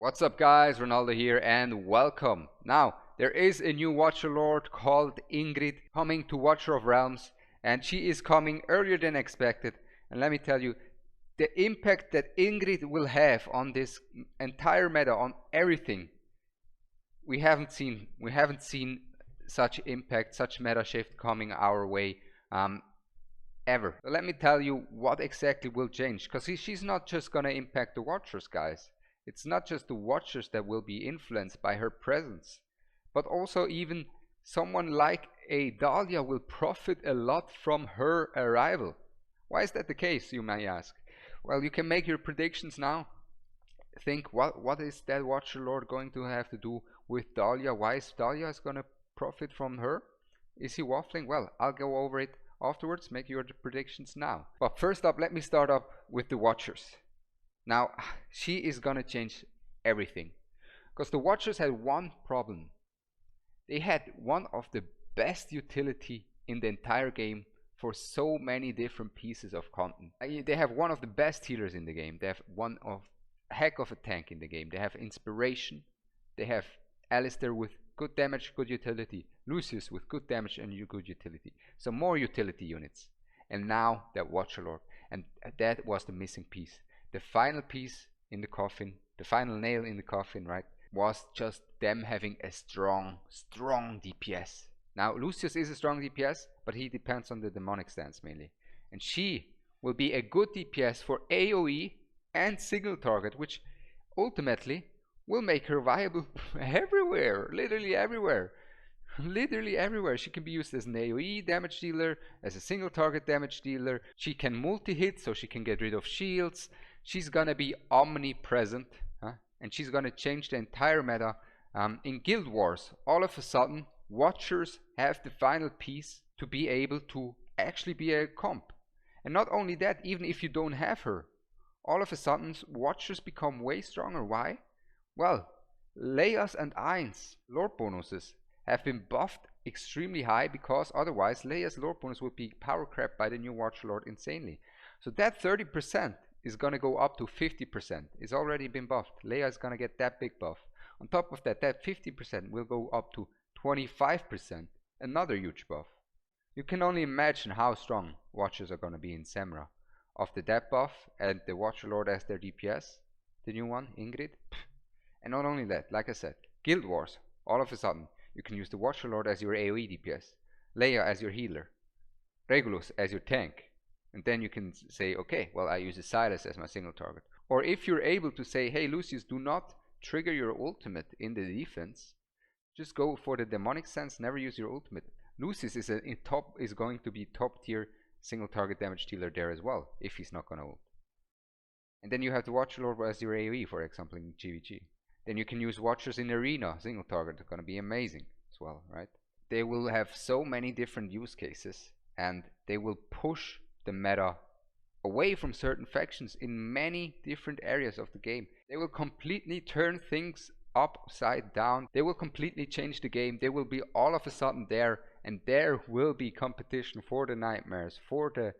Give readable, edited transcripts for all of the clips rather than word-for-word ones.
What's up guys, Ronaldo here and welcome. Now, there is a new Watcher Lord called Ingrid coming to Watcher of Realms, and she is coming earlier than expected. And let me tell you, the impact that Ingrid will have on this entire meta, on everything, we haven't seen such impact, such meta shift coming our way ever. So let me tell you what exactly will change, because she's not just gonna impact the Watchers, guys. It's not just the Watchers that will be influenced by her presence, but also even someone like a Dalia will profit a lot from her arrival. Why is that the case, you may ask? Well, you can make your predictions now. Think, what is that Watcher Lord going to have to do with Dalia? Why is Dalia going to profit from her? Is he waffling? Well, I'll go over it afterwards. Make your predictions now. But first up, let me start up with the Watchers. Now, she is gonna change everything, because the Watchers had one problem. They had one of the best utility in the entire game for so many different pieces of content. They have one of the best healers in the game. They have one of heck of a tank in the game. They have inspiration. They have Alistair with good damage, good utility. Lucius with good damage and good utility. So more utility units. And now that Watcher Lord. And that was the missing piece. The final piece in the coffin, the final nail in the coffin, right, was just them having a strong DPS. Now, Lucius is a strong DPS, but he depends on the demonic stance mainly. And she will be a good DPS for AoE and single target, which ultimately will make her viable everywhere, literally everywhere. Literally everywhere. She can be used as an AoE damage dealer, as a single target damage dealer. She can multi-hit, so she can get rid of shields. She's gonna be omnipresent, and she's gonna change the entire meta. In Guild Wars, all of a sudden, Watchers have the final piece to be able to actually be a comp. And not only that, even if you don't have her, all of a sudden, Watchers become way stronger. Why? Well, Leia's and Ain's Lord bonuses have been buffed extremely high, because otherwise Leia's Lord bonus would be power crept by the new Watcher Lord insanely. So that 30% is going to go up to 50%. It's already been buffed. Leia is going to get that big buff. On top of that, that 50% will go up to 25%. Another huge buff. You can only imagine how strong Watchers are going to be in Semra. After that buff and the Watcher Lord as their DPS, the new one, Ingrid. And not only that, like I said, Guild Wars, all of a sudden, you can use the Watcher Lord as your AoE DPS, Leia as your healer, Regulus as your tank. And then you can say, okay, well, I use a Silas as my single target. Or if you're able to say, hey, Lucius, do not trigger your ultimate in the defense. Just go for the demonic sense, never use your ultimate. Lucius is going to be top tier single target damage dealer there as well, if he's not gonna ult. And then you have the Watcher Lord as your AoE, for example, in GVG. Then you can use Watchers in Arena, single target, it's gonna be amazing as well, right? They will have so many different use cases, and they will push the meta away from certain factions in many different areas of the game. They will completely turn things upside down. They will completely change the game. They will be all of a sudden there, and there will be competition for the Nightmares, for the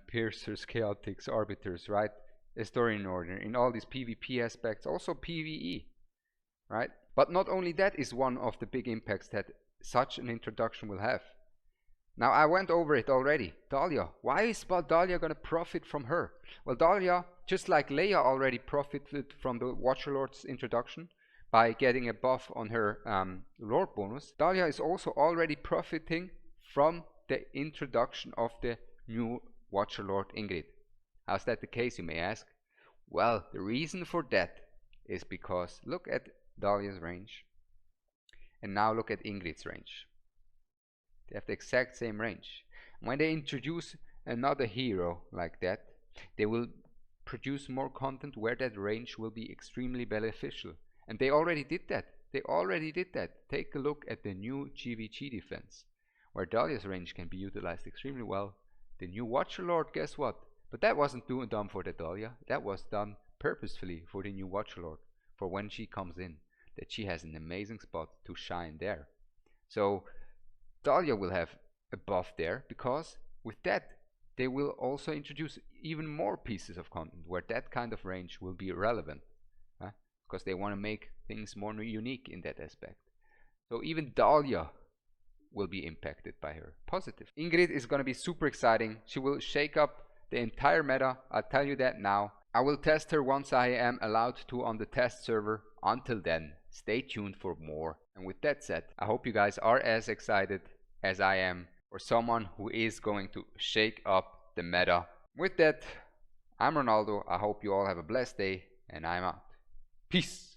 Piercers, Chaotix, Arbiters, right? Historian Order, in all these PvP aspects, also PvE, right? But not only that is one of the big impacts that such an introduction will have. Now, I went over it already. Dalia. Why is Dalia going to profit from her? Well, Dalia, just like Leia already profited from the Watcher Lord's introduction by getting a buff on her Lord bonus, Dalia is also already profiting from the introduction of the new Watcher Lord Ingrid. How's that the case, you may ask? Well, the reason for that is because look at Dalia's range, and now look at Ingrid's range. They have the exact same range. When they introduce another hero like that, they will produce more content where that range will be extremely beneficial. And they already did that. Take a look at the new GVG defense, where Dalia's range can be utilized extremely well. The new Watcher Lord, guess what? But that wasn't done for the Dalia. That was done purposefully for the new Watcher Lord, for when she comes in, that she has an amazing spot to shine there. So Dalia will have a buff there, because with that they will also introduce even more pieces of content where that kind of range will be relevant. because they want to make things more unique in that aspect. So even Dalia will be impacted by her. Positive. Ingrid is going to be super exciting. She will shake up the entire meta. I'll tell you that now. I will test her once I am allowed to on the test server. Until then, stay tuned for more. And with that said, I hope you guys are as excited as I am for someone who is going to shake up the meta. With that, I'm Ronaldo. I hope you all have a blessed day, and I'm out. Peace.